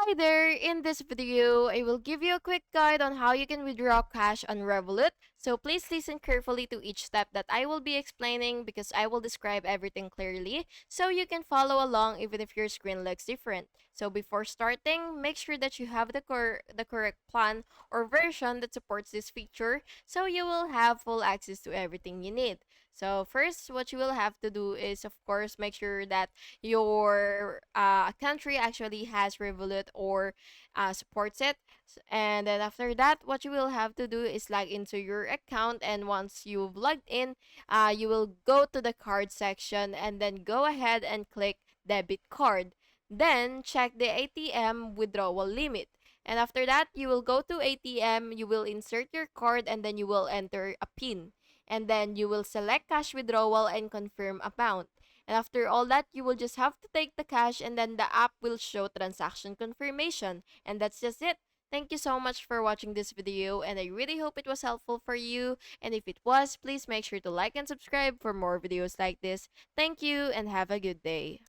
Hi there! In this video, I will give you a quick guide on how you can withdraw cash on Revolut. So please listen carefully to each step that I will be explaining because I will describe everything clearly so you can follow along even if your screen looks different. So before starting, make sure that you have the correct plan or version that supports this feature so you will have full access to everything you need. So first, what you will have to do is, of course, make sure that your country actually has Revolut or supports it. And then after that, what you will have to do is log into your account. And once you've logged in, you will go to the card section and then go ahead and click debit card. Then check the ATM withdrawal limit. And after that, you will go to ATM, you will insert your card, and then you will enter a PIN. And then you will select cash withdrawal and confirm amount. And after all that, you will just have to take the cash and then the app will show transaction confirmation. And that's just it. Thank you so much for watching this video and I really hope it was helpful for you. And if it was, please make sure to like and subscribe for more videos like this. Thank you and have a good day.